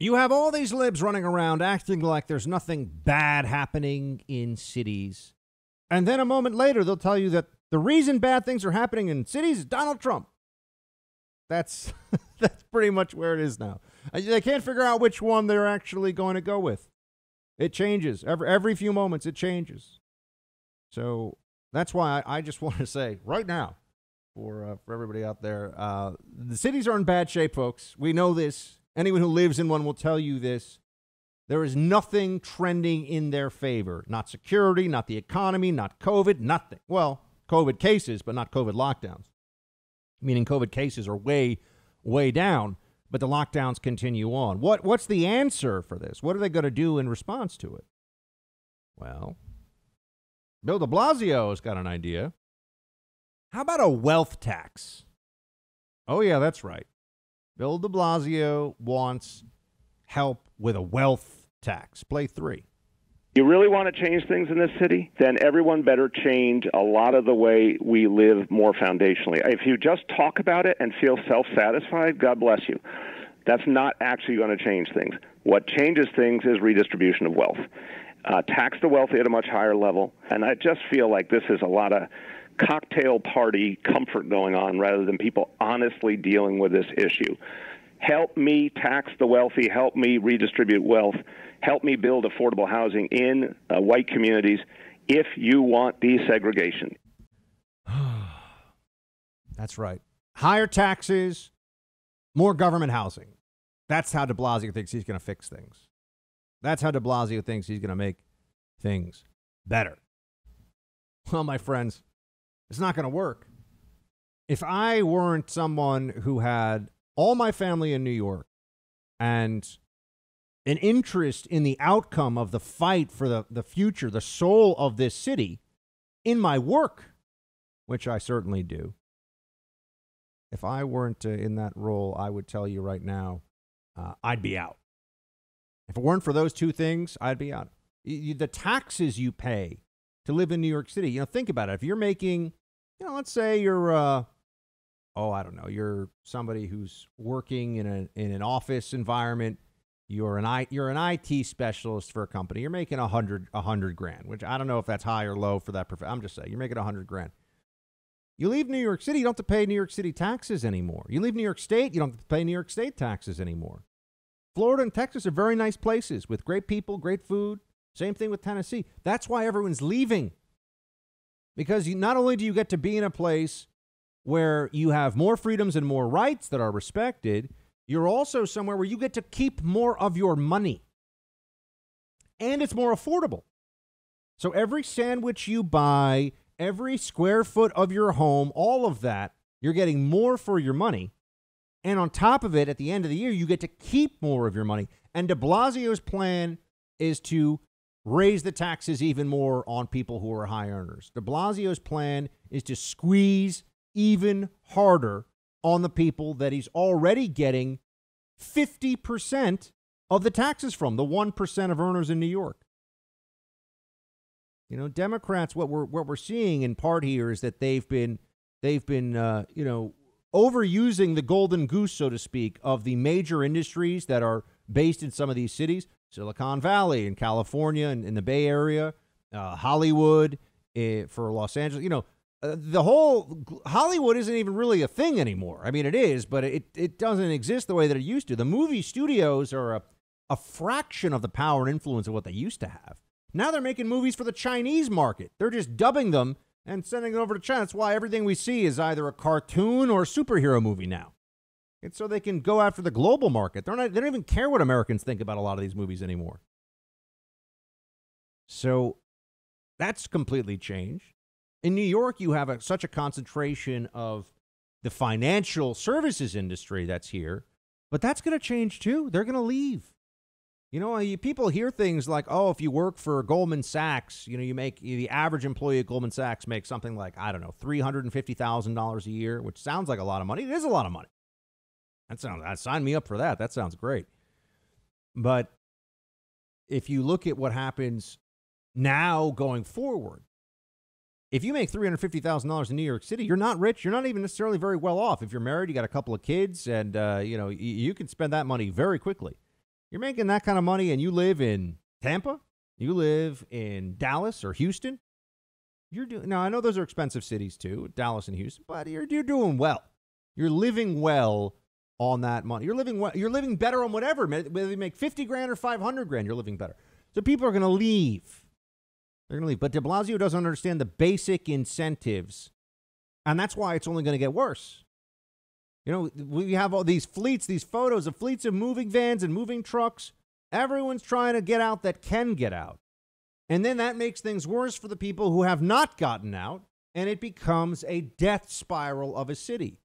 You have all these libs running around acting like there's nothing bad happening in cities. And then a moment later, they'll tell you that the reason bad things are happening in cities is Donald Trump. That's that's pretty much where it is now. They can't figure out which one they're actually going to go with. It changes. Every few moments, it changes. So that's why I just want to say right now, for everybody out there, the cities are in bad shape, folks. We know this. Anyone who lives in one will tell you this. There is nothing trending in their favor. Not security, not the economy, not COVID, nothing. Well, COVID cases, but not COVID lockdowns. Meaning COVID cases are way, way down, but the lockdowns continue on. What's the answer for this? What are they going to do in response to it? Well, Bill de Blasio's got an idea. How about a wealth tax? Oh, yeah, that's right. Bill de Blasio wants help with a wealth tax. Play 3. You really want to change things in this city? Then everyone better change a lot of the way we live more foundationally. If you just talk about it and feel self-satisfied, God bless you. That's not actually going to change things. What changes things is redistribution of wealth. Tax the wealthy at a much higher level. And I just feel like this is a lot of cocktail party comfort going on rather than people honestly dealing with this issue. Help me tax the wealthy. Help me redistribute wealth. Help me build affordable housing in white communities if you want desegregation. That's right. Higher taxes, more government housing. That's how de Blasio thinks he's going to fix things. That's how de Blasio thinks he's going to make things better. Well, my friends, it's not going to work. If I weren't someone who had all my family in New York and an interest in the outcome of the fight for the future, the soul of this city, in my work, which I certainly do, if I weren't in that role, I would tell you right now, I'd be out. If it weren't for those two things, I'd be out. The taxes you pay to live in New York City, think about it. If you're making, let's say you're, I don't know, you're somebody who's working in an office environment. You're an IT specialist for a company. You're making $100 grand, which I don't know if that's high or low for that. I'm just saying you're making $100 grand. You leave New York City, you don't have to pay New York City taxes anymore. You leave New York State, you don't have to pay New York State taxes anymore. Florida and Texas are very nice places with great people, great food. Same thing with Tennessee. That's why everyone's leaving. Because not only do you get to be in a place where you have more freedoms and more rights that are respected, you're also somewhere where you get to keep more of your money. And it's more affordable. So every sandwich you buy, every square foot of your home, all of that, you're getting more for your money. And on top of it, at the end of the year, you get to keep more of your money. And de Blasio's plan is to raise the taxes even more on people who are high earners. De Blasio's plan is to squeeze even harder on the people that he's already getting 50% of the taxes from, the 1% of earners in New York. Democrats, what we're seeing in part here is that they've been overusing the golden goose, so to speak, of the major industries that are based in some of these cities, Silicon Valley in California and in the Bay Area, Hollywood for Los Angeles. The whole Hollywood isn't even really a thing anymore. I mean, it is, but it doesn't exist the way that it used to. The movie studios are a fraction of the power and influence of what they used to have. Now they're making movies for the Chinese market. They're just dubbing them and sending it over to China. That's why everything we see is either a cartoon or a superhero movie now. It's so they can go after the global market. They don't even care what Americans think about a lot of these movies anymore. So that's completely changed. In New York, you have such a concentration of the financial services industry that's here, but that's going to change too. They're going to leave. People hear things like, oh, if you work for Goldman Sachs, you make the average employee at Goldman Sachs makes something like, I don't know, $350,000 a year, which sounds like a lot of money. It is a lot of money. Sign me up for that. That sounds great. But if you look at what happens now going forward, if you make $350,000 in New York City, you're not rich. You're not even necessarily very well off. If you're married, you got a couple of kids, and you can spend that money very quickly. You're making that kind of money and you live in Tampa, you live in Dallas or Houston. You're doing, now I know those are expensive cities too, Dallas and Houston, but you're doing well. You're living well on that money. You're living well, you're living better on whatever. Whether you make 50 grand or 500 grand, you're living better. So people are going to leave. They're going to leave. But de Blasio doesn't understand the basic incentives. And that's why it's only going to get worse. You know, we have all these fleets, these photos of fleets of moving vans and moving trucks. Everyone's trying to get out that can get out. And then that makes things worse for the people who have not gotten out. And it becomes a death spiral of a city.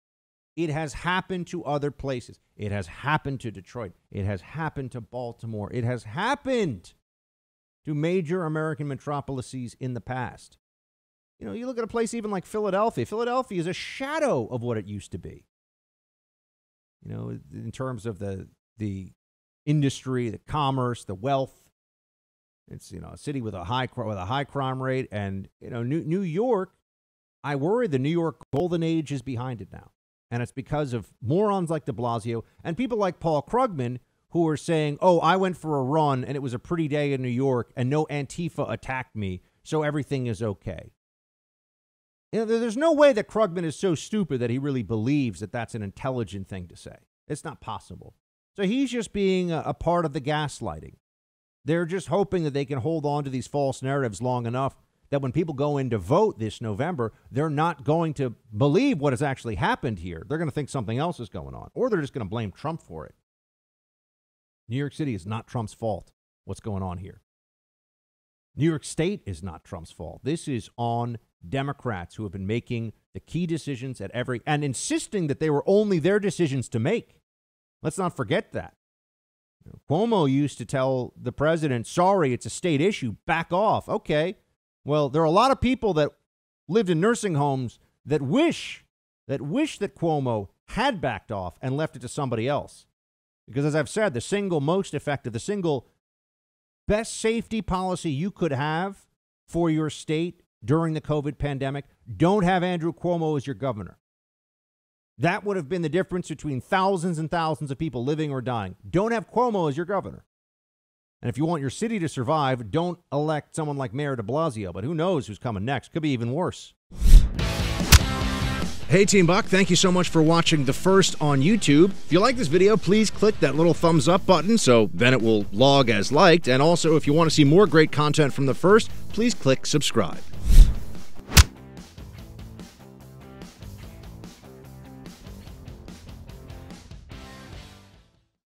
It has happened to other places. It has happened to Detroit. It has happened to Baltimore. It has happened to major American metropolises in the past. You know, you look at a place even like Philadelphia. Philadelphia is a shadow of what it used to be. You know, in terms of the industry, the commerce, the wealth. It's, you know, a city with a high crime rate. And, you know, New York, I worry the New York golden age is behind it now. And it's because of morons like de Blasio and people like Paul Krugman who are saying, oh, I went for a run and it was a pretty day in New York and no Antifa attacked me, so everything is okay. You know, there's no way that Krugman is so stupid that he really believes that that's an intelligent thing to say. It's not possible. So he's just being a part of the gaslighting. They're just hoping that they can hold on to these false narratives long enough that when people go in to vote this November, they're not going to believe what has actually happened here. They're going to think something else is going on, or they're just going to blame Trump for it. New York City is not Trump's fault, what's going on here. New York State is not Trump's fault. This is on Democrats who have been making the key decisions at and insisting that they were only their decisions to make. Let's not forget that. You know, Cuomo used to tell the president, sorry, it's a state issue, back off. Okay. Well, there are a lot of people that lived in nursing homes that wish that Cuomo had backed off and left it to somebody else. Because as I've said, the single most effective, the single best safety policy you could have for your state during the COVID pandemic, don't have Andrew Cuomo as your governor. That would have been the difference between thousands and thousands of people living or dying. Don't have Cuomo as your governor. And if you want your city to survive, don't elect someone like Mayor de Blasio. But who knows who's coming next? Could be even worse. Hey, Team Buck, thank you so much for watching The First on YouTube. If you like this video, please click that little thumbs up button so then it will log as liked. And also, if you want to see more great content from The First, please click subscribe.